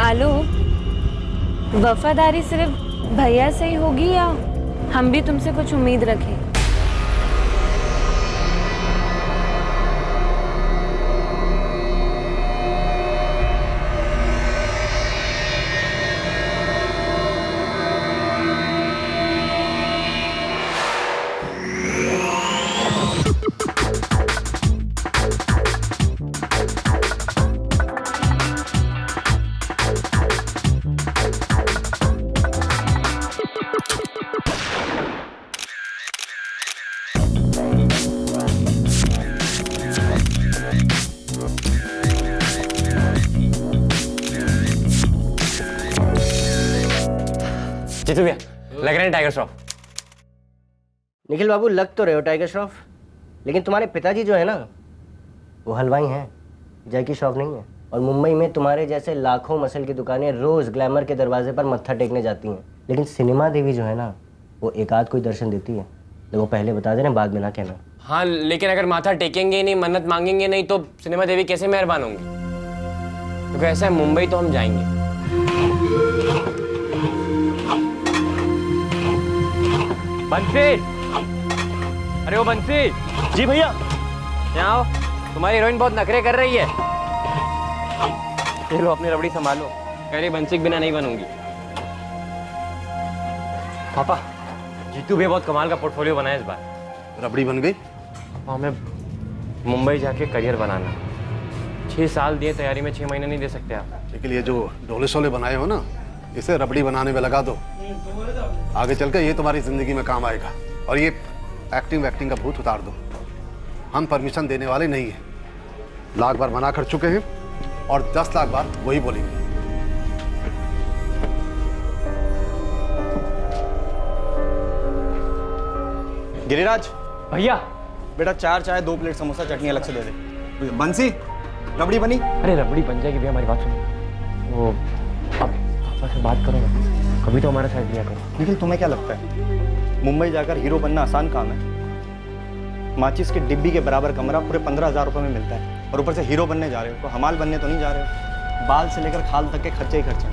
आलू, वफादारी सिर्फ भैया से ही होगी या हम भी तुमसे कुछ उम्मीद रखें? जीतू भैया लग रहे हैं टाइगर श्रॉफ। निखिल बाबू लग तो रहे हो टाइगर श्रॉफ, लेकिन तुम्हारे पिताजी जो है ना वो हलवाई हैं, जैकी श्रॉफ नहीं है। और मुंबई में तुम्हारे जैसे लाखों मसल की दुकानें रोज ग्लैमर के दरवाजे पर मत्था टेकने जाती हैं, लेकिन सिनेमा देवी जो है ना वो एक आध कोई दर्शन देती है। देखो पहले बता देना, बाद में ना कहना। हाँ लेकिन अगर माथा टेकेंगे नहीं, मन्नत मांगेंगे नहीं तो सिनेमा देवी कैसे मेहरबान होंगी? तो ऐसा है, मुंबई तो हम जाएंगे। बंसी, अरे वो बंसी। जी भैया। यहाँ आओ, तुम्हारी हीरोइन बहुत नखरे कर रही है। ये लो अपनी रबड़ी संभालो, कह रही बंसी के बिना नहीं बनूंगी। पापा जीतू भी बहुत कमाल का पोर्टफोलियो बनाया इस बार। रबड़ी बन गई? हमें मुंबई जाके करियर बनाना। 6 साल दिए तैयारी में, 6 महीने नहीं दे सकते आप। लेकिन ये जो ढोले शोले बनाए हो ना, इसे रबड़ी बनाने में लगा दो, आगे चलकर ये तुम्हारी जिंदगी में काम आएगा। और ये एक्टिंग का भूत उतार दो। हम परमिशन देने वाले नहीं हैं। लाख बार मना कर चुके हैं और 10 लाख बार वही बोलेंगे। गिरिराज भैया। बेटा 4 चाय 2 प्लेट समोसा, चटनी अलग से दे दे। बंसी रबड़ी बनी? अरे रबड़ी बन जाएगी भैया, हमारी बात सुनो। वो अब पापा से बात करो ना, कभी तो हमारा साइड लिया करो। निखिल तुम्हें क्या लगता है मुंबई जाकर हीरो बनना आसान काम है? माचिस की डिब्बी के बराबर कमरा पूरे 15,000 रुपये में मिलता है, और ऊपर से हीरो बनने जा रहे हो, तो हमाल बनने तो नहीं जा रहे हो। बाल से लेकर खाल तक के खर्चे ही खर्चे।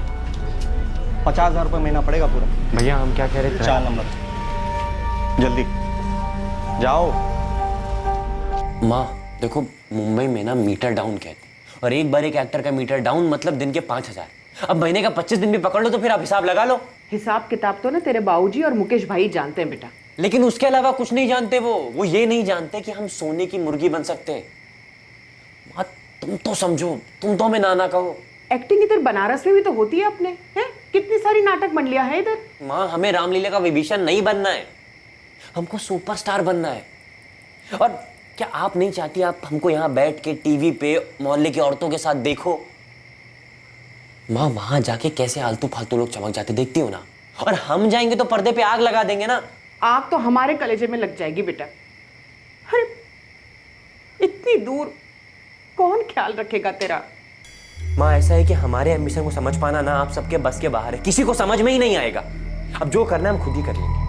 50,000 रुपये महीना पड़ेगा पूरा। भैया हम क्या कह रहे थे? 4 नंबर जल्दी जाओ। माँ देखो, मुंबई में ना मीटर डाउन कहते हैं, और एक बार एक एक्टर का मीटर डाउन मतलब दिन के 5,000। अब महीने का 25 दिन भी पकड़ लो तो फिर आप हिसाब लगा लो। हिसाब किताब तो ना तेरे बाबूजी और मुकेश भाई जानते हैं बेटा। लेकिन उसके अलावा कुछ नहीं जानते वो ये नहीं जानते कि हम सोने की मुर्गी बन सकते हैं। माँ तुम तो समझो, तुम तो हमें नाना कहो। एक्टिंग इधर बनारस में भी तो होती है अपने, हैं? कितनी सारी नाटक बन लिया है इधर। माँ हमें रामलीला का विभीषण नहीं बनना है, हमको सुपरस्टार बनना है। और क्या आप नहीं चाहती आप हमको यहाँ बैठ के टीवी पे मोहल्ले की औरतों के साथ देखो? माँ वहां जाके कैसे आलतू फालतू लोग चमक जाते देखती हो ना, और हम जाएंगे तो पर्दे पे आग लगा देंगे ना। आग तो हमारे कलेजे में लग जाएगी बेटा। अरे इतनी दूर कौन ख्याल रखेगा तेरा? माँ ऐसा है कि हमारे एम्बिशन को समझ पाना ना आप सबके बस के बाहर है, किसी को समझ में ही नहीं आएगा। अब जो करना है हम खुद ही कर लेंगे।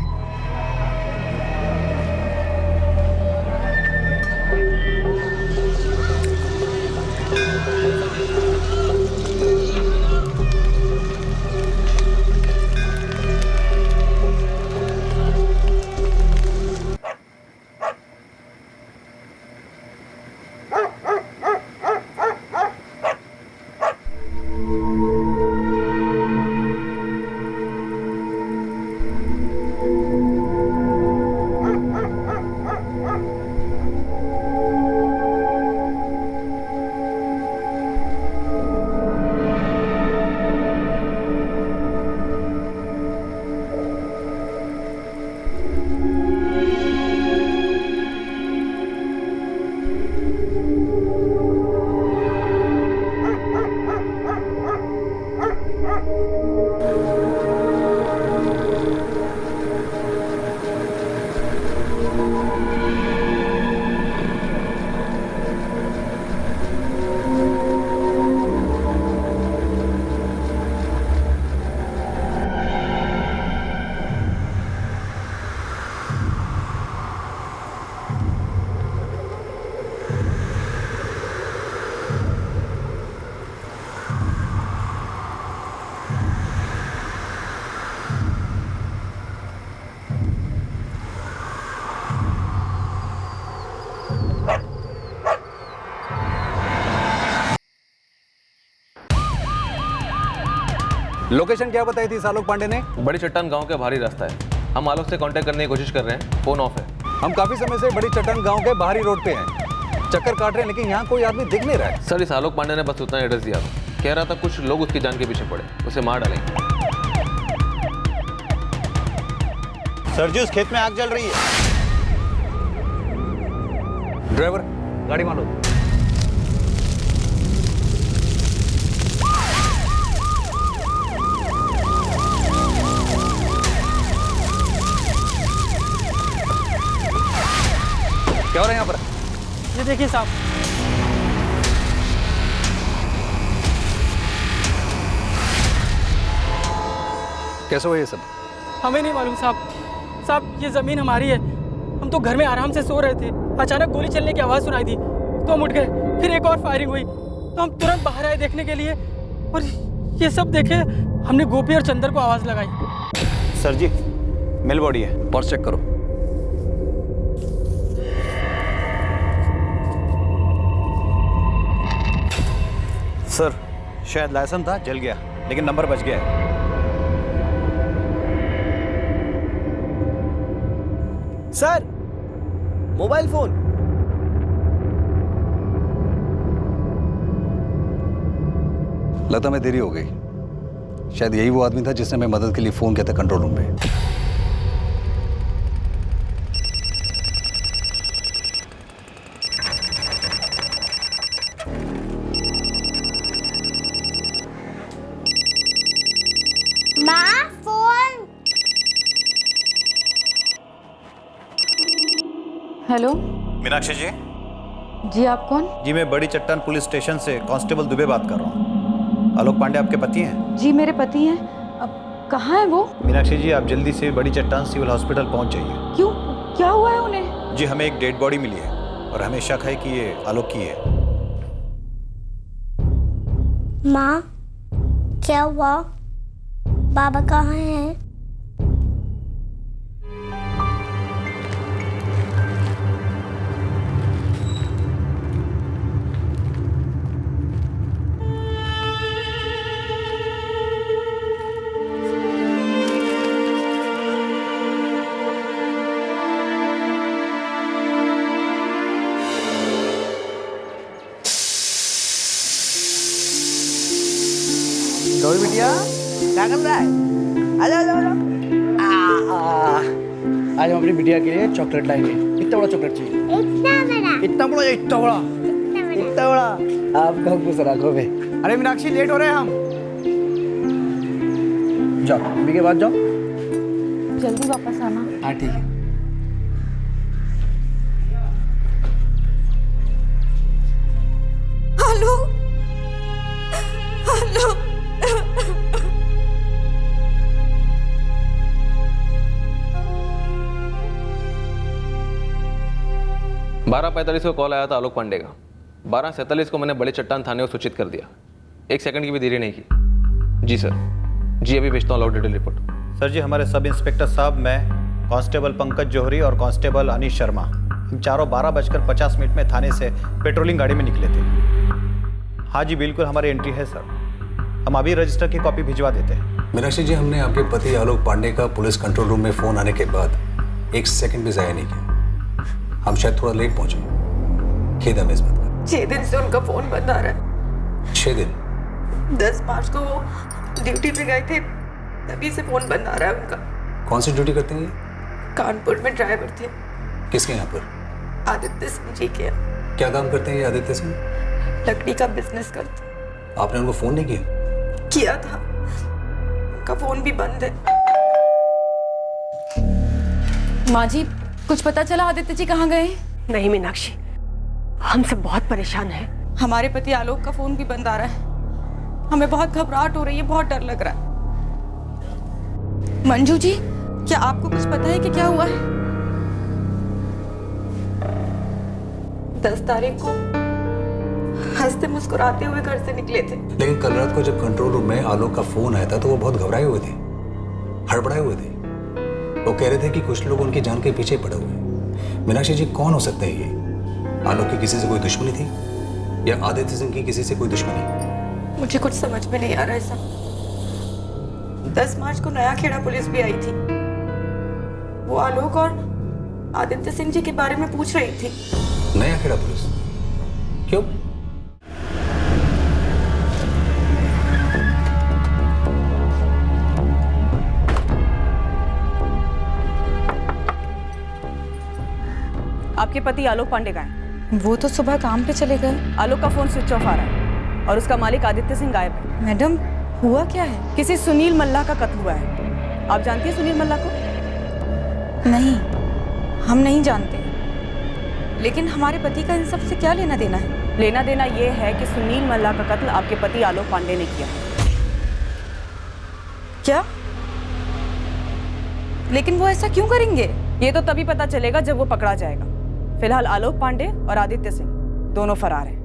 लोकेशन क्या बताई थी आलोक पांडे ने? बड़ी चट्टान गांव के बाहरी रास्ता है। हम आलोक से कांटेक्ट करने की कोशिश कर रहे हैं, फोन ऑफ है। हम काफी समय से बड़ी चट्टान गांव के बाहरी रोड पे हैं, चक्कर काट रहे हैं, लेकिन यहाँ कोई आदमी दिख नहीं रहा है। सर, इस आलोक पांडे ने बस उतना एड्रेस दिया था। कह रहा था कुछ लोग उसकी जान के पीछे पड़े, उसे मार डालेंगे। सर जी, उस खेत में आग जल रही है। ड्राइवर, गाड़ी मान लो। क्या हो रहा है यहाँ पर? ये देखिए साहब। कैसे हुआ ये सब? हमें नहीं मालूम साहब। साहब, ये जमीन हमारी है। हम तो घर में आराम से सो रहे थे, अचानक गोली चलने की आवाज़ सुनाई दी तो हम उठ गए। फिर एक और फायरिंग हुई तो हम तुरंत बाहर आए देखने के लिए, और ये सब देखे हमने गोपी और चंदर को आवाज़ लगाई। सर जी, मिल बॉडी है, पर्स चेक करो। सर शायद लाइसेंस था, जल गया, लेकिन नंबर बच गया है। Sir, mobile phone. लगता में देरी हो गई। शायद यही वो आदमी था जिसने मैं मदद के लिए फोन किया था कंट्रोल रूम में। माँ, फोन। हेलो मीनाक्षी जी। जी, आप कौन? जी, मैं बड़ी चट्टान पुलिस स्टेशन से कांस्टेबल दुबे बात कर रहा हूँ। आलोक पांडे आपके पति हैं? जी, मेरे पति हैं। अब कहाँ है वो? मीनाक्षी जी, आप जल्दी से बड़ी चट्टान सिविल हॉस्पिटल पहुँच जाइए। क्यों, क्या हुआ है उन्हें? जी, हमें एक डेड बॉडी मिली है और हमें शक है कि ये आलोक की है। माँ, क्या हुआ? बाबा कहाँ हैं? गौरी बिटिया, क्या कर रहा है? आजा आजा आजा। आज हम अपनी बिटिया के लिए चॉकलेट लाएंगे। कितना बड़ा चॉकलेट चाहिए? इतना बड़ा। इतना बड़ा, इतना बड़ा। आपका खुश रखो बे। अरे मीनाक्षी, लेट हो रहे हैं हम। जाओ, अभी के बाद जाओ। जल्दी वापस आना। हाँ, ठीक है। Hello, hello. 12:45 को कॉल आया था आलोक पांडे का। 12:47 को मैंने बड़े चट्टान थाने को सूचित कर दिया। 1 सेकंड की भी देरी नहीं की। जी सर, जी अभी भेजता हूँ लॉग डिटेल रिपोर्ट। सर जी, हमारे सब इंस्पेक्टर साहब, मैं कांस्टेबल पंकज जौहरी और कांस्टेबल अनीश शर्मा, हम चारों 12:50 में थाने से पेट्रोलिंग गाड़ी में निकले थे। हाँ जी, बिल्कुल हमारी एंट्री है सर। हम अभी रजिस्टर की कॉपी भिजवा देते हैं। मीनाक्षी जी, हमने आपके पति आलोक पांडे का पुलिस कंट्रोल रूम में फोन आने के बाद 1 सेकंड भी जाया नहीं किया। हम शायद थोड़ा लेट पहुंचे, खेद हमें इस बात का। 6 दिन से उनका फोन बंद आ रहा है। 6 दिन? 10 मार्च को वो ड्यूटी पे गए थे, तभी से फोन बंद आ रहा है उनका। कौन सी ड्यूटी करते हैं ये? कानपुर में ड्राइवर थे। किसके यहाँ पर? आदित्य सिंह जी के। क्या काम करते हैं ये आदित्य सिंह? लकड़ी का बिजनेस करते। आपने उनको फोन नहीं किया? किया था, उनका फोन भी बंद है। माँ जी, कुछ पता चला आदित्य जी कहाँ गए? नहीं मीनाक्षी, हम सब बहुत परेशान हैं। हमारे पति आलोक का फोन भी बंद आ रहा है। हमें बहुत घबराहट हो रही है, बहुत डर लग रहा है। मंजू जी, क्या आपको कुछ पता है कि क्या हुआ है? 10 तारीख को हंसते मुस्कुराते हुए घर से निकले थे। लेकिन कल रात को जब कंट्रोल रूम में आलोक का फोन आया था तो वो बहुत घबराए हुए थे, हड़बड़ाए हुए थे। वो कह रहे थे कि कुछ लोग उनकी जान के पीछे पड़े हुए हैं। मीनाक्षी जी, कौन हो सकता है ये? आलोक की किसी से कोई दुश्मनी थी या आदित्य सिंह की किसी से कोई दुश्मनी? मुझे कुछ समझ में नहीं आ रहा है सब। 10 मार्च को नया खेड़ा पुलिस भी आई थी। वो आलोक और आदित्य सिंह जी के बारे में पूछ रही थी। नया खेड़ा पुलिस? क्यों? आपके पति आलोक पांडे का है? वो तो सुबह काम पे चले गए। आलोक का फोन स्विच ऑफ आ रहा है और उसका मालिक आदित्य सिंह गायब है। मैडम, हुआ क्या है? किसी सुनील मल्ला का कत्ल हुआ है। आप जानती हैं सुनील मल्ला को? नहीं, हम नहीं जानते। लेकिन हमारे पति का इन सब से क्या लेना देना है? लेना देना ये है कि सुनील मल्ला का कत्ल आपके पति आलोक पांडे ने किया। क्या? लेकिन वो ऐसा क्यों करेंगे? ये तो तभी पता चलेगा जब वो पकड़ा जाएगा। फिलहाल आलोक पांडे और आदित्य सिंह दोनों फरार हैं।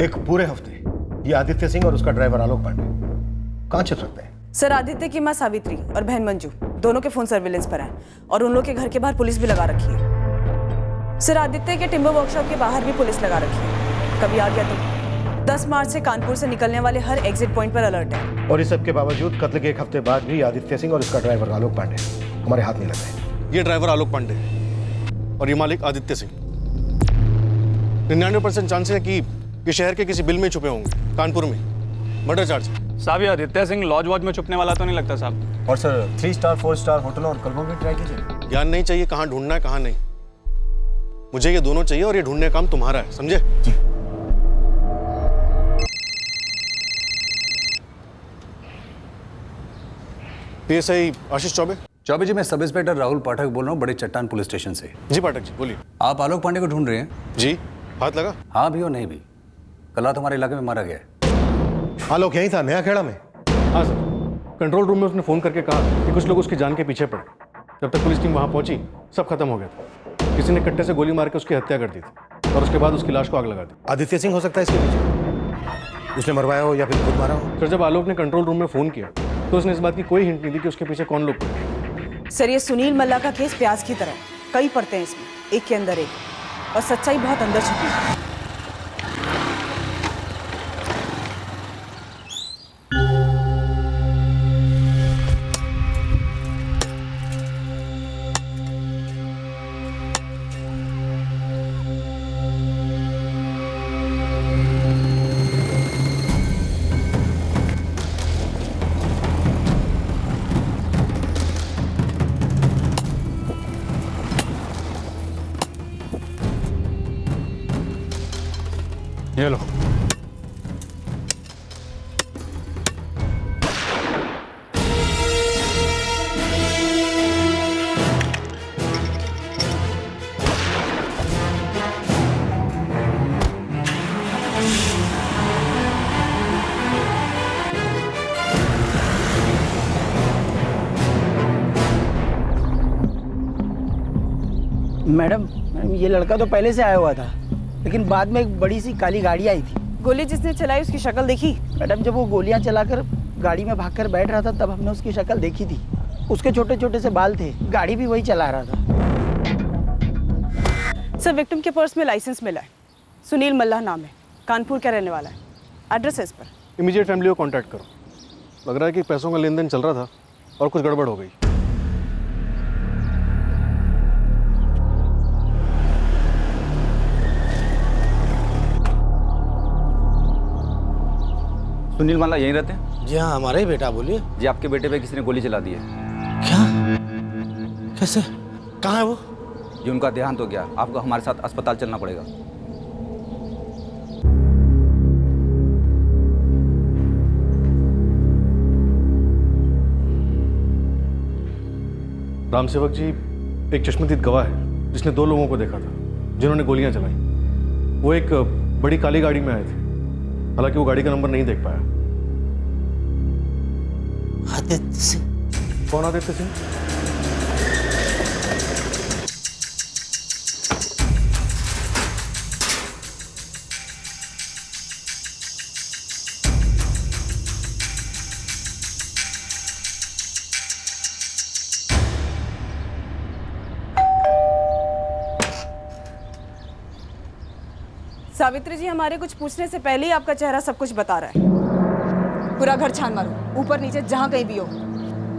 एक पूरे हफ्ते ये आदित्य सिंह और उसका ड्राइवर आलोक पांडे कहाँ छिप सकते हैं? सर, आदित्य की मां सावित्री और बहन मंजू दोनों के फोन सर्विलेंस पर हैं और उन लोग के घर के बाहर पुलिस भी लगा रखी है। सर, आदित्य के टिम्बर वर्कशॉप के बाहर भी पुलिस लगा रखी है। कभी आ गया तो 10 मार्च से कानपुर से निकलने वाले हर एग्जिट पॉइंट पर अलर्ट है। और इस सब के बावजूद कत्ल के एक हफ्ते बाद भी आदित्य सिंह और उसका ड्राइवर आलोक पांडे हमारे हाथ नहीं लग रहे। ये ड्राइवर आलोक पांडे और ये मालिक आदित्य सिंह। 99% चांस है कि ये शहर के किसी बिल में छुपे होंगे, कानपुर में मर्डर चार्ज। साहब, ये आदित्य सिंह लॉज वॉज में छुपने वाला तो नहीं लगता साहब। और सर 3 स्टार 4 स्टार होटलों और क्लबों में ट्राई कीजिए। ज्ञान नहीं चाहिए कहाँ ढूंढना है कहाँ नहीं। मुझे ये दोनों चाहिए और ये ढूंढने का काम तुम्हारा है, समझे? जी। PSI आशीष चौबे। चौबे जी, मैं सब इंस्पेक्टर राहुल पाठक बोल रहा हूँ, बड़े चट्टान पुलिस स्टेशन से। जी पाठक जी, बोलिए। आप आलोक पांडे को ढूंढ रहे हैं? जी। हाथ लगा? हाँ भी और नहीं भी। कल रात हमारे इलाके में मारा गया है। आलोक यहीं था, नया खेड़ा में? हाँ सर, कंट्रोल रूम में उसने फ़ोन करके कहा कि कुछ लोग उसकी जान के पीछे पड़े। जब तक पुलिस टीम वहाँ पहुंची सब खत्म हो गया था। किसी ने कट्टे से गोली मार के उसकी हत्या कर दी थी और उसके बाद उसकी लाश को आग लगा दी। आदित्य सिंह हो सकता है इसके पीछे? उसने मरवाया हो या फिर खुद मारा हो? सर, जब आलोक ने कंट्रोल रूम में फ़ोन किया तो उसने इस बात की कोई हिंट नहीं दी कि उसके पीछे कौन लोग पड़े। सर, ये सुनील मल्ला का केस प्याज की तरह, कई पड़ते हैं इसमें, एक के अंदर एक, और सच्चाई बहुत अंदर छुपी है। ये लो। मैडम, ये लड़का तो पहले से आया हुआ था, लेकिन बाद में एक बड़ी सी काली गाड़ी आई थी। गोली जिसने चलाई उसकी शक्ल देखी? मैडम, जब वो गोलियां चलाकर गाड़ी में भागकर बैठ रहा था तब हमने उसकी शक्ल देखी थी। उसके छोटे छोटे से बाल थे, गाड़ी भी वही चला रहा था। सर, विक्टिम के पर्स में लाइसेंस मिला है, सुनील मल्ला नाम है, कानपुर का रहने वाला है। एड्रेस है इस पर। इमीडिएट फैमिली को कांटेक्ट करो। लग रहा है कि पैसों का लेन देन चल रहा था और कुछ गड़बड़ हो गई। सुनील मल्ला यहीं रहते हैं? जी हाँ, हमारे ही बेटा। बोलिए। जी, आपके बेटे पे किसी ने गोली चला दी है। क्या? कैसे? कहाँ है वो? जी, उनका देहांत हो गया। आपको हमारे साथ अस्पताल चलना पड़ेगा। राम सेवक जी एक चश्मदीद गवाह है जिसने 2 लोगों को देखा था जिन्होंने गोलियां चलाई। वो एक बड़ी काली गाड़ी में आए थे, हालांकि वो गाड़ी का नंबर नहीं देख पाया। आदित्य सिंह। कौन आदित्य सिंह? सावित्री जी, हमारे कुछ पूछने से पहले ही आपका चेहरा सब कुछ बता रहा है। पूरा घर छान मारो, ऊपर नीचे जहां कहीं भी हो,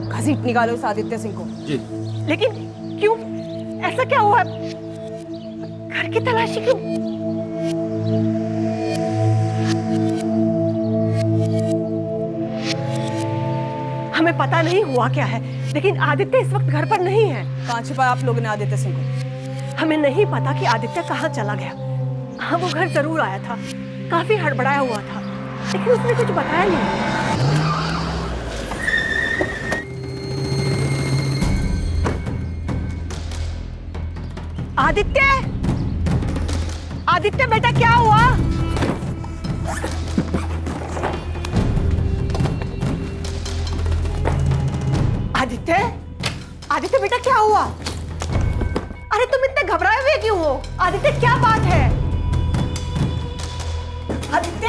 घसीट निकालो इस आदित्य सिंह को। जी। लेकिन क्यों? ऐसा क्या हुआ? घर की तलाशी क्यों? हमें पता नहीं हुआ क्या है, लेकिन आदित्य इस वक्त घर पर नहीं है। कहाँ छिपाया आप लोगों ने आदित्य सिंह को? हमें नहीं पता कि आदित्य कहाँ चला गया। हाँ, वो घर जरूर आया था, काफी हड़बड़ाया हुआ था, लेकिन उसने कुछ बताया नहीं। आदित्य, आदित्य बेटा क्या हुआ? आदित्य, आदित्य बेटा क्या हुआ? अरे तुम इतने घबराए हुए क्यों हो? आदित्य क्या बात है? आदित्य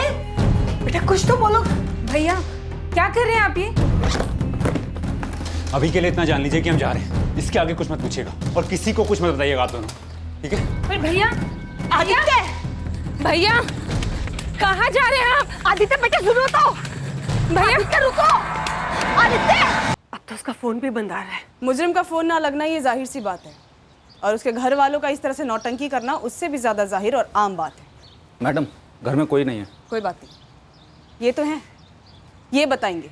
बेटा कुछ तो बोलो। भैया क्या कर रहे हैं आप ये? अभी के लिए इतना जान लीजिए कि हम जा रहे हैं। इसके आगे कुछ मत पूछिएगा और किसी को कुछ मत बताइएगा आप दोनों, ठीक है? पर भैया, आदित्य, भैया कहाँ जा रहे हैं आप? आदित्य बेटा सुनो तो। भैया आदित्य रुको। आदित्य, अब तो उसका फोन भी बंद आ रहा है। मुजरिम का फोन ना लगना ये जाहिर सी बात है, और उसके घर वालों का इस तरह से नौटंकी करना उससे भी ज्यादा जाहिर और आम बात है। मैडम, घर में कोई नहीं है। कोई बात नहीं, ये तो हैं, ये बताएंगे।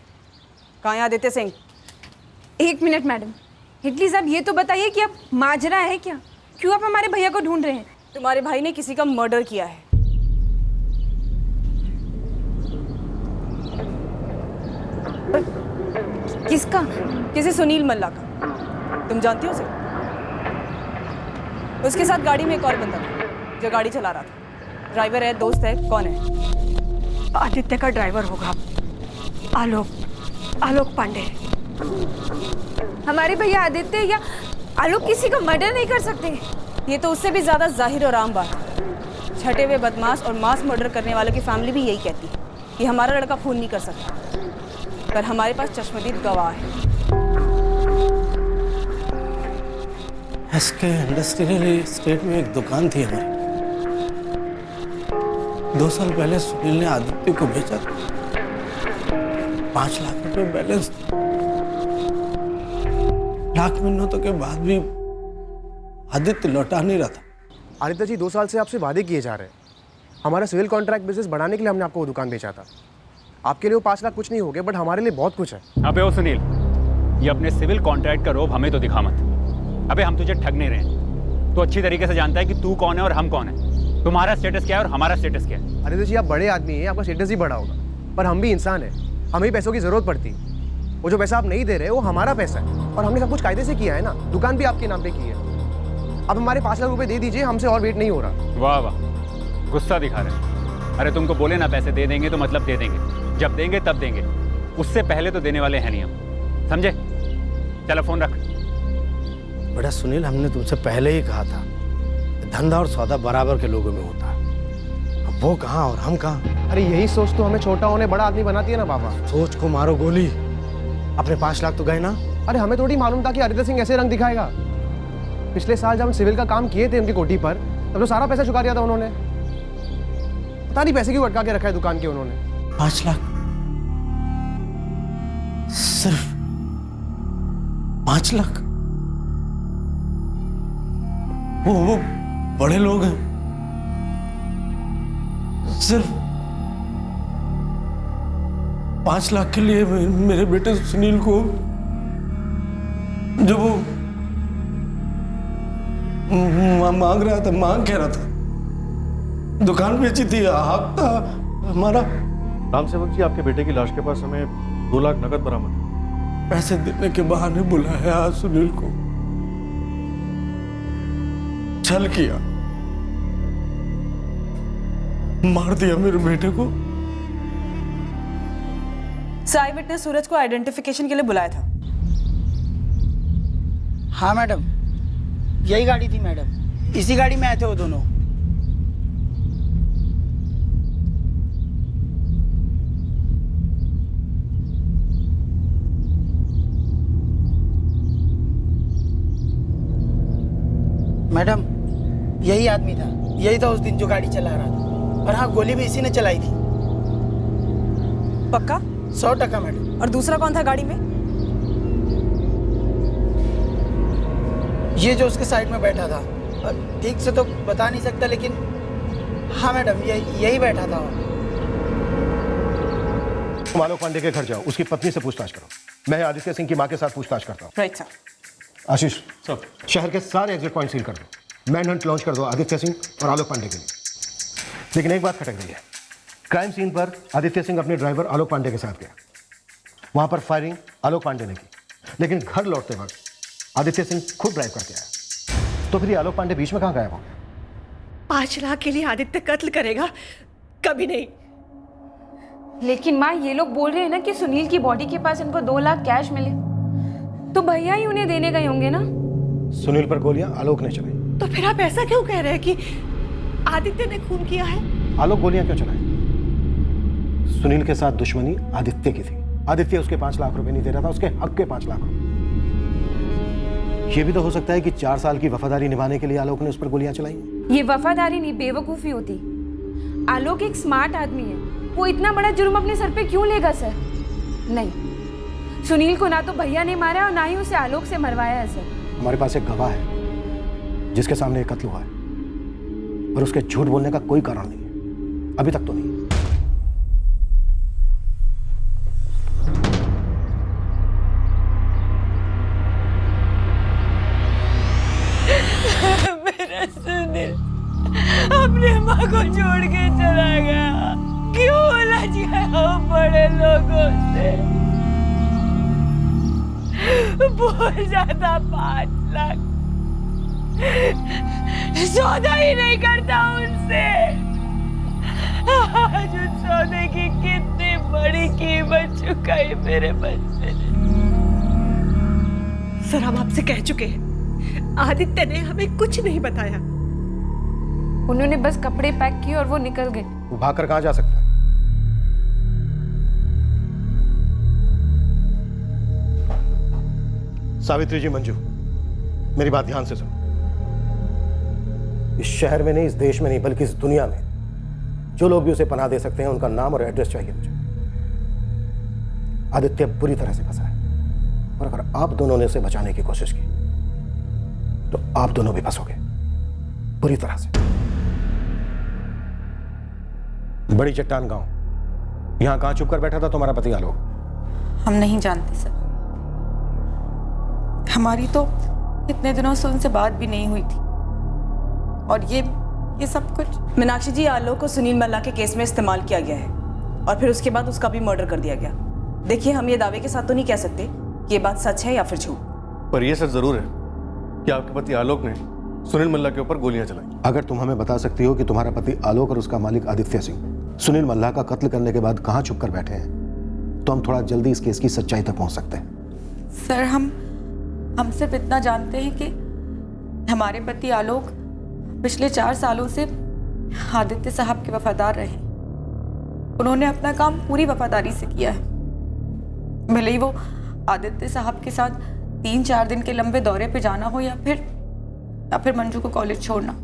कहाँ है आदित्य सिंह? एक मिनट मैडम, इडली साहब ये तो बताइए कि अब माजरा है क्या? क्यों आप हमारे भैया को ढूंढ रहे हैं? तुम्हारे भाई ने किसी का मर्डर किया है। किसका? किसी सुनील मल्ला का। तुम जानती हो उसे? उसके साथ गाड़ी में एक और बंदा था जो गाड़ी चला रहा था। ड्राइवर है, दोस्त है, कौन है? आदित्य का ड्राइवर होगा, आलोक पांडे। हमारे भैया आदित्य या आलोक किसी का मर्डर नहीं कर सकते। ये तो उससे भी ज्यादा जाहिर और आम बात है। छठे हुए बदमाश और मास मर्डर करने वालों की फैमिली भी यही कहती है कि हमारा लड़का खून नहीं कर सकता, पर हमारे पास चश्मदीद गवाह है। एसके इंडस्ट्रियल एस्टेट में एक दुकान थी हमारी। 2 साल पहले सुनील ने आदित्य को भेजा, 5 लाख रुपए बैलेंस था। लाख मिन्नतों के बाद भी आदित्य लौटा नहीं रहा था। आदित्य जी 2 साल से आपसे वादे किए जा रहे हैं। हमारा सिविल कॉन्ट्रैक्ट बिजनेस बढ़ाने के लिए हमने आपको वो दुकान बेचा था। आपके लिए वो 5 लाख कुछ नहीं हो गए, बट हमारे लिए बहुत कुछ है। अबे ओ सुनील, ये अपने सिविल कॉन्ट्रैक्ट का रोब हमें तो दिखा मत। अबे हम तुझे ठग नहीं रहे। तो अच्छी तरीके से जानता है कि तू कौन है और हम कौन है, तुम्हारा स्टेटस क्या है और हमारा स्टेटस क्या है। आदित्य जी आप बड़े आदमी हैं, आपका स्टेटस ही बड़ा होगा, पर हम भी इंसान हैं, हमें भी पैसों की जरूरत पड़ती है। वो जो पैसा आप नहीं दे रहे वो हमारा पैसा है, और हमने सब कुछ कायदे से किया है ना। दुकान भी आपके नाम पे की है। अब हमारे 5 लाख रुपए दे दीजिए, हमसे और वेट नहीं हो रहा। वाह वाह, गुस्सा दिखा रहे। अरे तुमको बोले ना पैसे दे देंगे तो मतलब दे देंगे, जब देंगे तब देंगे, उससे पहले तो देने वाले हैं नहीं हम, समझे? चलो फोन रख। बड़ा सुनील, हमने तुमसे पहले ही कहा था, धंधा और सौदा बराबर के लोगों में होता है। अब वो कहाँ और हम कहाँ? अरे यही सोच तो हमें छोटा होने बड़ा आदमी बनाती है ना बाबा। सोच को मारो गोली, अपने 5 लाख तो गए ना। अरे हमें थोड़ी मालूम था कि आदित्य सिंह ऐसे रंग दिखाएगा। पिछले साल जब हम सिविल का काम किए थे उनकी कोठी पर, तब तो सारा पैसा चुका दिया था उन्होंने। पता नहीं पैसे क्यों अटका के रखा है दुकान के उन्होंने। 5 लाख, सिर्फ 5 लाख? वो बड़े लोग हैं। सिर्फ 5 लाख के लिए मेरे बेटे सुनील को, जो वो मांग रहा था, मांग कह रहा था, दुकान बेची थी, हक था हमारा। राम सेवक जी, आपके बेटे की लाश के पास हमें 2 लाख नकद बरामद। पैसे देने के बहाने बुलाया सुनील को, छल किया, मार दिया मेरे बेटे को। सर आई विटनेस सूरज को आइडेंटिफिकेशन के लिए बुलाया था। हाँ मैडम, यही गाड़ी थी मैडम, इसी गाड़ी में आए थे वो दोनों। मैडम यही आदमी था, यही था उस दिन जो गाड़ी चला रहा था। और हाँ, गोली भी इसी ने चलाई थी। पक्का? 100% मैडम। और दूसरा कौन था गाड़ी में? ये जो उसके साइड में बैठा था, ठीक से तो बता नहीं सकता, लेकिन हाँ मैडम यही बैठा था। तुम आलोक पांडे के घर जाओ, उसकी पत्नी से पूछताछ करो। मैं आदित्य सिंह की मां के साथ पूछताछ करता हूँ। Right sir. आशीष सर, शहर के सारे एग्जिट पॉइंट सील कर दो। मैन हंट लॉन्च कर दो आदित्य सिंह और आलोक पांडे के लिए। लेकिन एक बात खटक रही है, क्राइम सीन पर आदित्य सिंह अपने ड्राइवर आलोक पांडे के साथ गया। वहां पर फायरिंग आलोक पांडे ने की, लेकिन घर लौटते वक्त आदित्य सिंह खुद ड्राइव करके आया। तो फिर ये आलोक पांडे बीच में कहां गायब हो गया? 5 लाख के लिए आदित्य कत्ल करेगा? कभी नहीं। लेकिन माँ, ये लोग बोल रहे हैं ना कि सुनील की बॉडी के पास इनको 2 लाख कैश मिले, तो भैया ही उन्हें देने गए होंगे ना। सुनील पर गोलियां आलोक ने चलाई। तो फिर आप ऐसा क्यों कह रहे हैं कि आदित्य ने खून किया है? आलोक गोलियां क्यों चलाई? सुनील के साथ दुश्मनी आदित्य की थी। आदित्य उसके 5 लाख रुपए नहीं दे रहा था, उसके हक के 5 लाख रुपए। ये भी तो हो सकता है कि 4 साल की वफादारी निभाने के लिए आलोक ने उस पर गोलियां चलाई। ये वफादारी नहीं, बेवकूफी होती। आलोक एक स्मार्ट आदमी है, वो इतना बड़ा जुर्म अपने सर पे क्यों लेगा सर? नहीं, सुनील को ना तो भैया ने मारा और ना ही उसे आलोक से मरवाया है सर। हमारे पास एक गवाह है जिसके सामने एक कत्ल हुआ है, और उसके झूठ बोलने का कोई कारण नहीं है, अभी तक तो नहीं। मेरा सुनील अपने माँ को छोड़ के चला गया। क्यों उलझ गया बड़े लोगों से? बहुत ज्यादा 5 लाख सौदा ही नहीं करता उनसे। आज उस सौदे की कितनी बड़ी कीमत चुकाई मेरे बच्चे ने। सर, हम आपसे कह चुके हैं, आदित्य ने हमें कुछ नहीं बताया। उन्होंने बस कपड़े पैक किए और वो निकल गए। वो भागकर कहां जा सकता है? सावित्री जी, मंजू, मेरी बात ध्यान से सुनो। इस शहर में नहीं, इस देश में नहीं, बल्कि इस दुनिया में जो लोग भी उसे पनाह दे सकते हैं, उनका नाम और एड्रेस चाहिए मुझे। आदित्य बुरी तरह से फंसा है, और अगर आप दोनों ने उसे बचाने की कोशिश की तो आप दोनों भी फंसोगे बुरी तरह से। बड़ी चट्टान गांव, यहां कहां छुप कर बैठा था तुम्हारा पति आलोक? हम नहीं जानते सर, हमारी तो इतने दिनों से उनसे बात भी नहीं हुई थी। और ये सब कुछ मीनाक्षी जी, आलोक को सुनील मल्ला के केस में इस्तेमाल किया गया है, और फिर उसके बाद उसका भी मर्डर कर दिया गया। देखिए, हम ये दावे के साथ तो नहीं कह सकते कि ये बात सच है या फिर झूठ, पर यह सच जरूर है कि आपके पति आलोक ने सुनील मल्ला के ऊपर गोलियां चलाई। अगर तुम हमें बता सकती हो कि तुम्हारा पति आलोक और उसका मालिक आदित्य सिंह सुनील मल्ला का कत्ल करने के बाद कहां छुपकर बैठे हैं, तो हम थोड़ा जल्दी इस केस की सच्चाई तक पहुंच सकते हैं। सर हम सिर्फ इतना जानते हैं कि हमारे पति आलोक पिछले 4 सालों से आदित्य साहब के वफादार रहे। उन्होंने अपना काम पूरी वफादारी से किया है, भले ही वो आदित्य साहब के साथ 3-4 दिन के लंबे दौरे पे जाना हो या फिर मंजू को कॉलेज छोड़ना।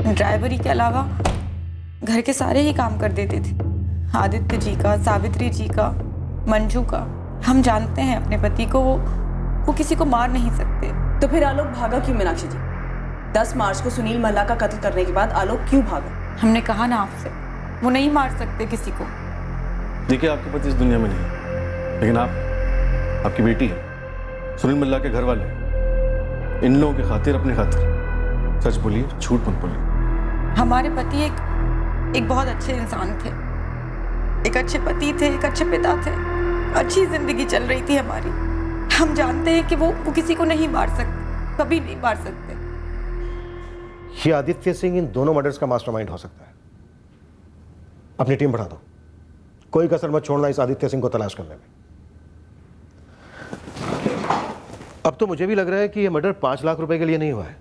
ड्राइवरी के अलावा घर के सारे ही काम कर देते थे, आदित्य जी का, सावित्री जी का, मंजू का। हम जानते हैं अपने पति को, वो किसी को मार नहीं सकते। तो फिर आलोक भागा क्यों मीनाक्षी जी? 10 मार्च को सुनील मल्ला का कत्ल करने के बाद आलोक क्यों भागा? हमने कहा ना आपसे, वो नहीं मार सकते किसी को। देखिए, आपके पति इस दुनिया में नहीं है, लेकिन आपकी बेटी है, सुनील मल्ला के घर वाले, इन लोगों की खातिर, अपनी खातिर सच बोलिए, झूठ मत बोलिए। हमारे पति एक बहुत अच्छे इंसान थे, एक अच्छे पति थे, एक अच्छे पिता थे, अच्छी जिंदगी चल रही थी हमारी। हम जानते हैं कि वो किसी को नहीं मार सकते, कभी नहीं मार सकते। ये आदित्य सिंह इन दोनों मर्डर्स का मास्टरमाइंड हो सकता है। अपनी टीम बढ़ा दो, कोई कसर मत छोड़ना इस आदित्य सिंह को तलाश करने में। अब तो मुझे भी लग रहा है कि ये मर्डर 5 लाख रुपए के लिए नहीं हुआ है।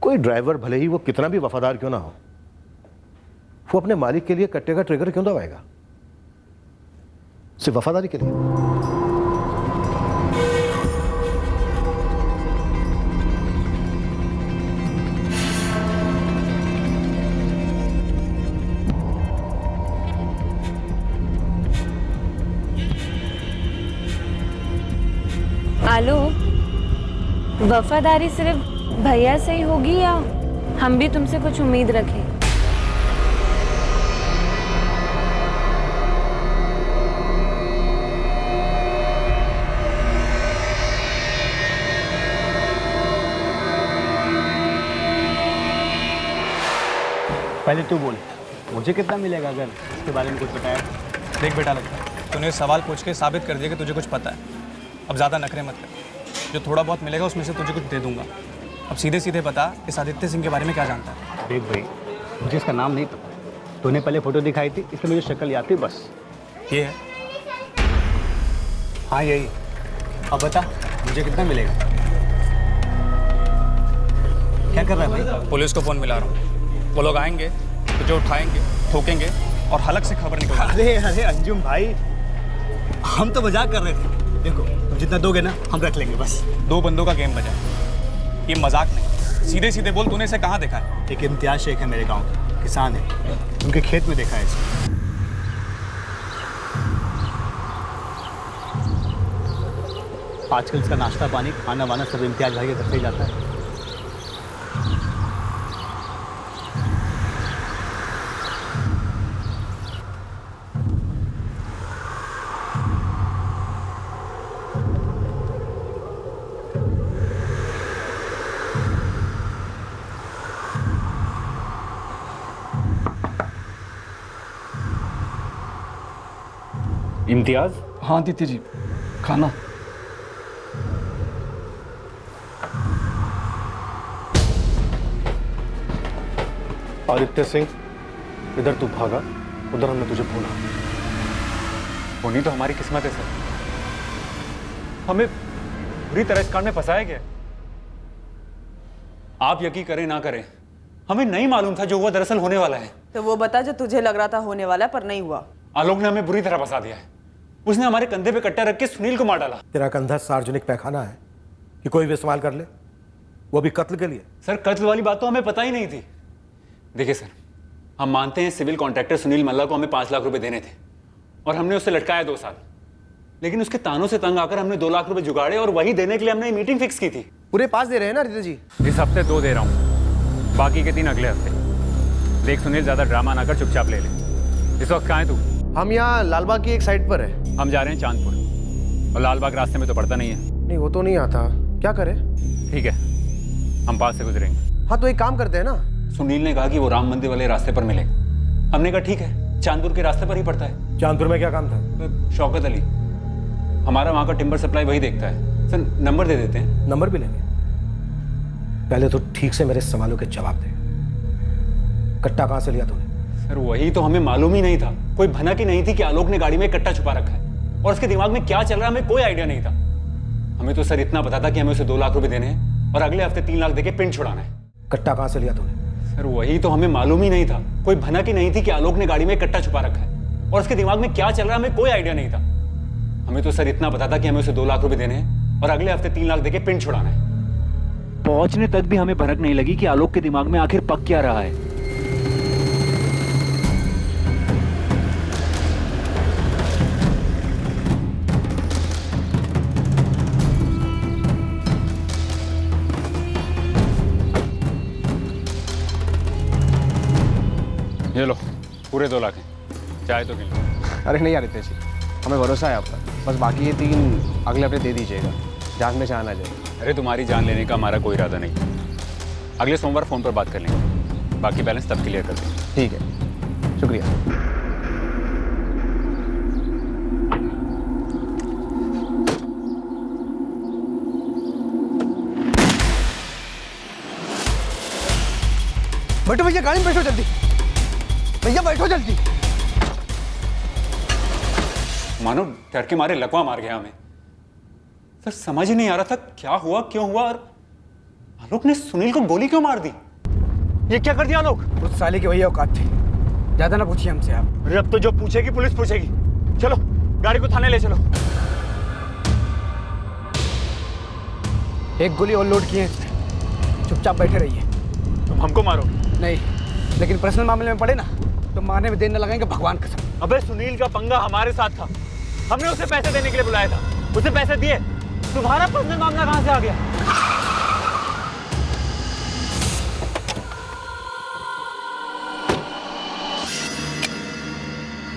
कोई ड्राइवर भले ही वो कितना भी वफादार क्यों ना हो, वो अपने मालिक के लिए कट्टे का ट्रिगर क्यों दबाएगा? सिर्फ वफादारी के लिए। आलोक, वफादारी सिर्फ भैया से ही होगी या हम भी तुमसे कुछ उम्मीद रखें? पहले तू बोल, मुझे कितना मिलेगा अगर इसके बारे में कुछ बताया? देख बेटा, लगता है तूने सवाल पूछ के साबित कर दिया कि तुझे कुछ पता है। अब ज़्यादा नखरे मत कर, जो थोड़ा बहुत मिलेगा उसमें से तुझे कुछ दे दूंगा। अब सीधे सीधे बता, इस आदित्य सिंह के बारे में क्या जानता है? देख भाई, मुझे इसका नाम नहीं पता। तूने पहले फोटो दिखाई थी इसलिए मुझे शक्ल याद थी बस। ये है? हाँ यही। अब बता, मुझे कितना मिलेगा? क्या कर रहा है भाई? पुलिस को फ़ोन मिला रहा हूँ। वो लोग आएंगे, तुझे उठाएंगे, ठोकेंगे और हलक से खबर निकल। अरे अरे अंजुम भाई, हम तो मजाक कर रहे थे। देखो तुम जितना दोगे ना हम रख लेंगे बस। 2 बंदों का गेम बजा, ये मजाक नहीं। सीधे सीधे बोल, तूने इसे कहाँ देखा है? एक इम्तियाज शेख है मेरे गांव के, किसान है, उनके खेत में देखा है इसे। आजकल इसका नाश्ता पानी खाना वाना सब इम्तियाज भाई के घर से ही जाता है। इम्तियाज? हाँ आदित्य जी, खाना। आदित्य सिंह, इधर तू भागा, उधर हमने तुझे भूला। होनी तो हमारी किस्मत है सर, हमें बुरी तरह इस कांड में फंसाया गया। आप यकीन करें ना करें, हमें नहीं मालूम था जो हुआ दरअसल होने वाला है। तो वो बता जो तुझे लग रहा था होने वाला पर नहीं हुआ। आलोक ने हमें बुरी तरह फंसा दिया है। उसने हमारे कंधे पे कट्टा रख के सुनील को मार डाला। तेरा कंधा सार्वजनिक पैखाना है कि कोई भी इस्तेमाल कर ले, वो भी कत्ल के लिए? सर कत्ल वाली बात तो हमें पता ही नहीं थी। देखिए सर, हम मानते हैं सिविल कॉन्ट्रैक्टर सुनील मल्ला को हमें 5 लाख रुपए देने थे और हमने उससे लटकाया 2 साल, लेकिन उसके तानों से तंग आकर हमने 2 लाख रुपए जुगाड़े और वही देने के लिए हमने मीटिंग फिक्स की थी। पूरे 5 दे रहे हैं ना आदित्य जी? इस हफ्ते 2 दे रहा हूँ, बाकी के 3 अगले हफ्ते। देख सुनील, ज्यादा ड्रामा ना कर, चुपचाप ले ले। इस वक्त कहाँ है तू? हम यहाँ लालबाग की एक साइड पर है। हम जा रहे हैं चांदपुर, और लालबाग रास्ते में तो पड़ता नहीं है। नहीं, वो तो नहीं आता, क्या करें? ठीक है, हम पास से गुजरेंगे। हाँ तो एक काम करते हैं ना। सुनील ने कहा कि वो राम मंदिर वाले रास्ते पर मिलेगा। हमने कहा ठीक है, चांदपुर के रास्ते पर ही पड़ता है। चांदपुर में क्या काम था? शौकत अली, हमारा वहाँ का टिम्बर सप्लाई वही देखता है। सर नंबर दे देते हैं। नंबर भी लेंगे? पहले तो ठीक से मेरे सवालों के जवाब दे। कट्टा कहाँ से लिया तूने? सर वही तो हमें मालूम ही नहीं था। कोई भनक ही नहीं थी कि आलोक ने गाड़ी में कट्टा छुपा रखा है, और उसके दिमाग में क्या चल रहा है हमें कोई आइडिया नहीं था। हमें तो सर इतना पता था कि हमें उसे 2 लाख रुपए देने हैं और अगले हफ्ते 3 लाख देके पिंड छुड़ाना है। कट्टा कहाँ से लिया तूने? सर वही तो हमें मालूम ही नहीं था। कोई भनक ही नहीं थी कि आलोक ने गाड़ी में कट्टा छुपा रखा है, और उसके दिमाग में क्या चल रहा है हमें कोई आइडिया नहीं था। हमें तो सर इतना पता था कि हमें उसे 2 लाख रुपए देने हैं और अगले हफ्ते 3 लाख देके पिंड छुड़ाना है। पहुंचने तक भी हमें भनक नहीं लगी कि आलोक के दिमाग में आखिर पक क्या रहा है। ये लो, पूरे 2 लाख हैं, चाहे तो गिन लो। अरे नहीं आदित्य जी, हमें भरोसा है आपका, बस बाकी ये 3 अगले हफ्ते दे दीजिएगा, जान में जान आ जाए। अरे तुम्हारी जान लेने का हमारा कोई इरादा नहीं। अगले सोमवार फ़ोन पर बात कर लेंगे, बाकी बैलेंस तब क्लियर कर देंगे। ठीक है, शुक्रिया। बैठो भैया, गाड़ी में बैठो जल्दी। भैया बैठो जल्दी। मानो डर के मारे लकवा मार गया हमें। सर समझ ही नहीं आ रहा था क्या हुआ, क्यों हुआ, और आलोक ने सुनील को गोली क्यों मार दी? ये क्या कर दिया आलोक? उस साले की वही औकात थी, ज्यादा ना पूछिए हमसे आप। अरे अब तो जो पूछेगी पुलिस पूछेगी। चलो गाड़ी को थाने ले चलो। एक गोली और लोड किए इसने, चुपचाप बैठे रहिए। तुम हमको मारो? नहीं, लेकिन पर्सनल मामले में पड़े ना तो मारने में देर न लगाएंगे, भगवान कसम। अबे सुनील का पंगा हमारे साथ था, हमने उसे पैसे देने के लिए बुलाया था, उसे पैसे दिए। तुम्हारा पर्सनल मामला कहां से आ गया?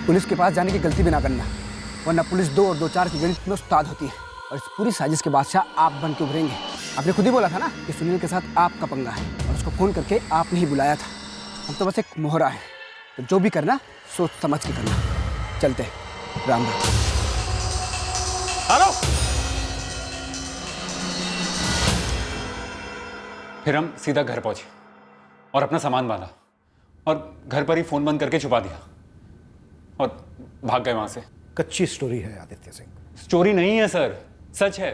पुलिस के पास जाने की गलती भी ना करना, वरना पुलिस 2 और 2 4 की गणित में उस्ताद होती है और इस पूरी साजिश के बादशाह आप बन के उभरेंगे। आपने खुद ही बोला था ना कि सुनील के साथ आपका पंगा है और उसको फोन करके आपने ही बुलाया था। हम तो बस एक मोहरा है, तो जो भी करना सोच समझ के करना। चलते हैं, राम राम। हेलो। फिर हम सीधा घर पहुंचे और अपना सामान बांधा और घर पर ही फोन बंद करके छुपा दिया और भाग गए वहां से। कच्ची स्टोरी है आदित्य सिंह। स्टोरी नहीं है सर, सच है,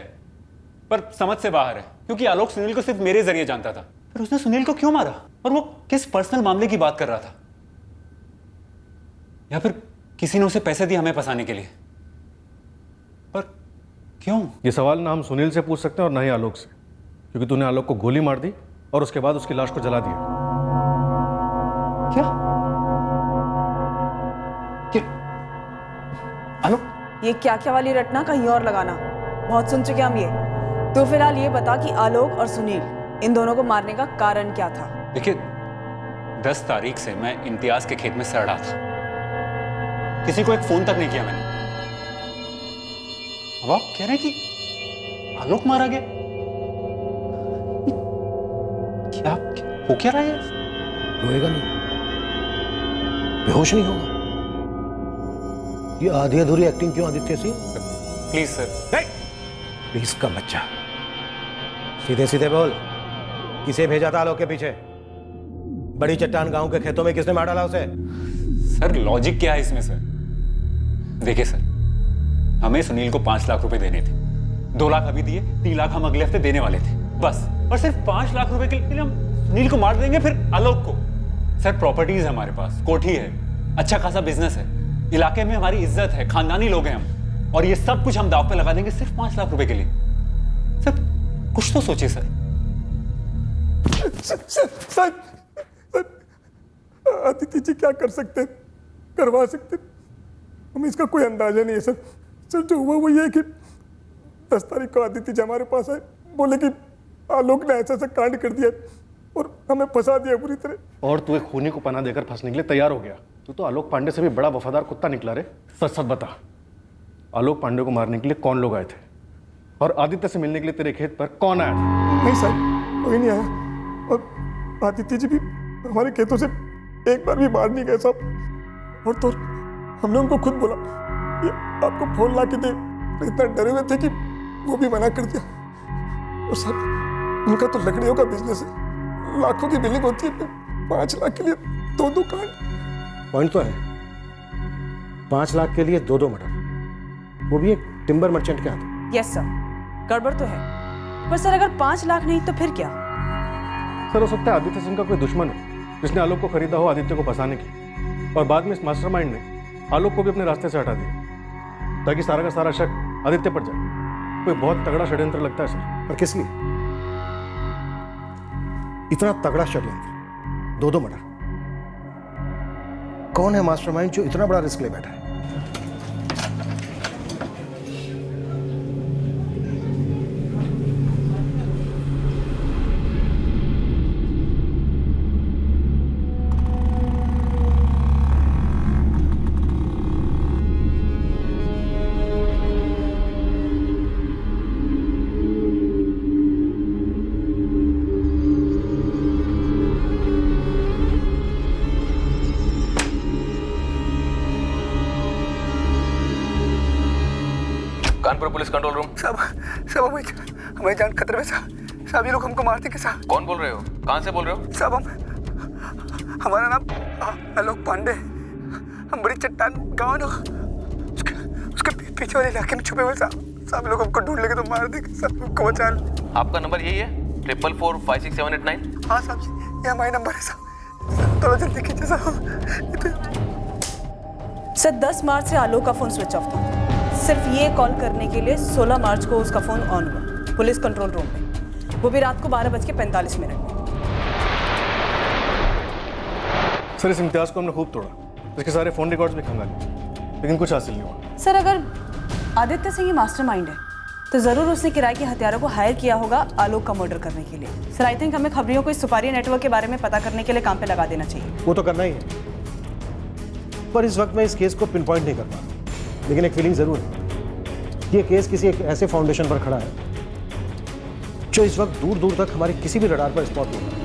पर समझ से बाहर है, क्योंकि आलोक सुनील को सिर्फ मेरे जरिए जानता था। पर उसने सुनील को क्यों मारा, और वो किस पर्सनल मामले की बात कर रहा था? या फिर किसी ने उसे पैसे दिए हमें फंसाने के लिए? पर क्यों? ये सवाल ना हम सुनील से पूछ सकते हैं और ना ही आलोक से, क्योंकि तूने आलोक को गोली मार दी और उसके बाद उसकी लाश को जला दिया। क्या? आलोक? ये क्या क्या वाली रटना कहीं और लगाना, बहुत सुन चुके हम ये। तो फिलहाल ये बता कि आलोक और सुनील इन दोनों को मारने का कारण क्या था? देखिए, 10 तारीख से मैं इम्तियाज के खेत में सड़ रहा था, किसी को एक फोन तक नहीं किया मैंने। अब आप कह रहे हैं कि आलोक मारा गया? क्या हो क्या रहा है? रोएगा नहीं, बेहोश नहीं होगा। ये आधी अधूरी एक्टिंग क्यों Aditya Singh? Please sir. Please का बच्चा, सीधे सीधे बोल, किसे भेजा था आलोक के पीछे? बड़ी चट्टान गांव के खेतों में किसने मार डाला उसे? सर लॉजिक क्या है इसमें सर? देखिए सर, हमें सुनील को 5 लाख रुपए देने थे, 2 लाख अभी दिए, 3 लाख हम अगले हफ्ते देने वाले थे बस। और सिर्फ 5 लाख रुपए के लिए हम सुनील को मार देंगे, फिर आलोक को? सर प्रॉपर्टीज है हमारे पास, कोठी है, अच्छा खासा बिजनेस है, इलाके में हमारी इज्जत है, खानदानी लोग हैं हम, और ये सब कुछ हम दांव पे लगा देंगे सिर्फ 5 लाख रुपए के लिए? सर कुछ तो सोचिए सर। सर आदित्य जी क्या कर सकते हैं, करवा सकते हैं, हमें इसका कोई अंदाजा नहीं है सर। सर जो हुआ वो ये है कि 10 तारीख को आदित्य जी हमारे पास आए, बोले कि आलोक ने ऐसा कांड कर दिया और हमें फंसा दिया बुरी तरह। और तू एक खूनी को पनाह देकर फंसने के लिए तैयार हो गया। तू तो आलोक पांडे से भी बड़ा वफादार कुत्ता निकला रे। सच सच बता, आलोक पांडे को मारने के लिए कौन लोग आए थे, और आदित्य से मिलने के लिए तेरे खेत पर कौन आया था? नहीं सर, कोई नहीं आया, और आदित्य जी भी हमारे खेतों से एक बार भी बाहर नहीं गए साहब। और तो हमने उनको खुद बोला कि आपको फोन ला के दे, इतना डरे हुए थे कि वो भी मना कर दिया। और सर उनका तो लकड़ियों का बिजनेस है, लाखों की बिलिंग होती है, 5 लाख के लिए 2 कांड। पॉइंट तो है, 5 लाख के लिए 2 मर्डर, वो भी एक टिम्बर मर्चेंट के हाथ। यस सर, गड़बड़ तो है, पर सर अगर 5 लाख नहीं तो फिर क्या? सर हो सकता है आदित्य सिंह का कोई दुश्मन हो जिसने आलोक को खरीदा हो आदित्य को फंसाने की, और बाद में इस मास्टरमाइंड ने आलोक को भी अपने रास्ते से हटा दिया ताकि सारा का सारा शक आदित्य पर जाए। कोई बहुत तगड़ा षड्यंत्र लगता है सर। पर किस लिए इतना तगड़ा षड्यंत्र? 2 मर्डर, कौन है मास्टरमाइंड जो इतना बड़ा रिस्क ले बैठा है? Kanpur police control room. सब हमारी जान खतरे में साहब। साहब ये लोग हमको मार देंगे साहब। कौन बोल रहे हो, कहाँ से बोल रहे हो? साहब हमारा नाम आलोक पांडे। हम बड़ी चट्टान गाँव ना, उसके पीछे वाले इलाके में छुपे हुए सब लोग हमको ढूंढ लेंगे तो मार देंगे। सब हमको बचा लो। आपका नंबर यही है 4445678 हाँ साहब जी, ये हमारा नंबर है साहब, थोड़ा जल्दी कीजिए साहब। सर 10 मार्च से आलोक का फोन स्विच ऑफ था। सिर्फ ये कॉल करने के लिए 16 मार्च को उसका फोन ऑन हुआ पुलिस कंट्रोल रूम में, वो भी रात को 12:45 में। सर इस इम्तियाज को हमने खूब तोड़ा, इसके सारे फोन रिकॉर्ड्स भी खंगाले, लेकिन कुछ हासिल नहीं हुआ। सर अगर आदित्य सिंह ही मास्टरमाइंड है तो जरूर उसने किराए के हथियारों को हायर किया होगा आलोक का मर्डर करने के लिए। सर आई थिंक हमें खबरियों को इस सुपारी नेटवर्क के बारे में पता करने के लिए काम पे लगा देना चाहिए। वो तो करना ही है, पर इस वक्त मैं इस केस को पिन पॉइंट नहीं कर पा रहा, लेकिन एक फीलिंग जरूर है। ये केस किसी एक ऐसे फाउंडेशन पर खड़ा है जो इस वक्त दूर दूर तक हमारे किसी भी रडार पर स्पॉट नहीं है।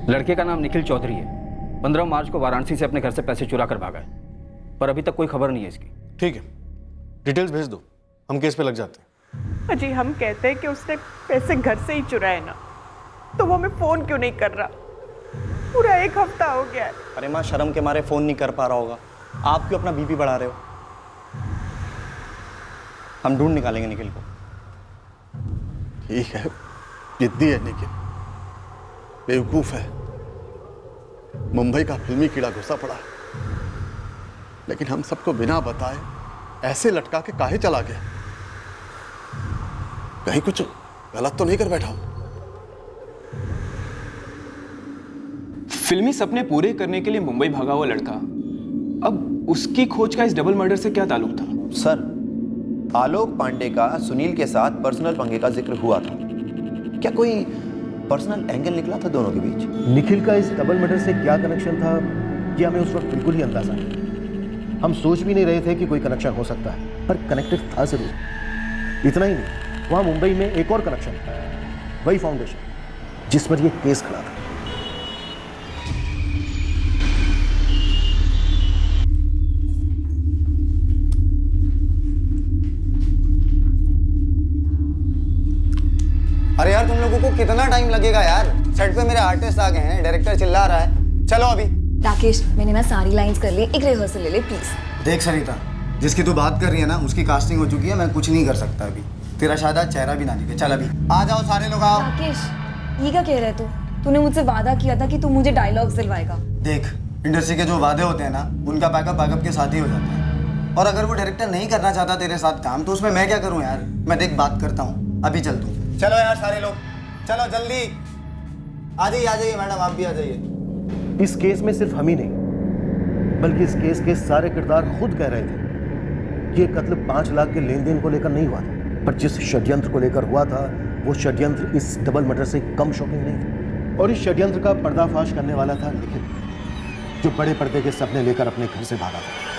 लड़के का नाम निखिल चौधरी है। 15 मार्च को वाराणसी से अपने घर से पैसे चुरा कर भागा है, पर अभी तक कोई खबर नहीं है इसकी। ठीक है, डिटेल्स भेज दो, हम केस पे लग जाते हैं। अजी हम कहते हैं कि उसने पैसे घर से ही चुराए ना, तो वो हमें फोन क्यों नहीं कर रहा? पूरा 1 हफ्ता हो गया है। अरे माँ, शर्म के मारे फोन नहीं कर पा रहा होगा। आप क्यों अपना बीपी बढ़ा रहे हो? हम ढूंढ निकालेंगे निखिल को। ठीक है, जिद्दी है निखिल, बेवकूफ है, मुंबई का फिल्मी कीड़ा घुसा पड़ा है, लेकिन हम सबको बिना बताए ऐसे लटका के काहे चला गया? कहीं कुछ गलत तो नहीं कर बैठा? फिल्मी सपने पूरे करने के लिए मुंबई भागा हुआ लड़का, अब उसकी खोज का इस डबल मर्डर से क्या ताल्लुक था? सर, आलोक पांडे का सुनील के साथ पर्सनल पंगे का जिक्र हुआ था। क्या कोई पर्सनल एंगल निकला था दोनों के बीच? निखिल का इस डबल मर्डर से क्या कनेक्शन था, ये हमें उस वक्त बिल्कुल ही अंदाजा नहीं। हम सोच भी नहीं रहे थे कि कोई कनेक्शन हो सकता है, पर कनेक्टेड था जरूर। इतना ही नहीं, वहाँ मुंबई में एक और कनेक्शन था, वही फाउंडेशन जिस पर यह केस खड़ा था। अरे यार तुम लोगों को कितना टाइम लगेगा यार? सेट पे मेरे आर्टिस्ट आ गए हैं, डायरेक्टर चिल्ला रहा है। चलो अभी। राकेश, मैंने ना सारी लाइंस कर ली, एक रिहर्सल ले ले प्लीज। देख सरिता, जिसकी तू बात कर रही है ना, उसकी कास्टिंग हो चुकी है, मैं कुछ नहीं कर सकता अभी। तेरा शायद आज चेहरा भी ना दिखे। चल अभी आ जाओ सारे लोग आओ। राकेश, ये क्या कह रहे तू? तूने मुझसे वादा किया था कि तू मुझे डायलॉग्स दिलवाएगा। देख, इंडस्ट्री के जो वादे होते हैं ना, उनका बैकअप के साथ ही हो जाता है। और अगर वो डायरेक्टर नहीं करना चाहता तेरे साथ काम, तो उसमें मैं क्या करूँ यार? मैं देख बात करता हूँ, अभी चल तू। चलो यार सारे लोग, चलो जल्दी आ जाइए मैडम, आप भी आ जाइए। इस केस में सिर्फ हम ही नहीं, बल्कि इस केस के सारे किरदार खुद कह रहे थे कि ये कत्ल 5 लाख के लेन देन को लेकर नहीं हुआ था, पर जिस षड्यंत्र को लेकर हुआ था, वो षड्यंत्र इस डबल मर्डर से कम शॉकिंग नहीं था। और इस षड्यंत्र का पर्दाफाश करने वाला था निखिल, जो बड़े पर्दे के सपने लेकर अपने घर से भागा था।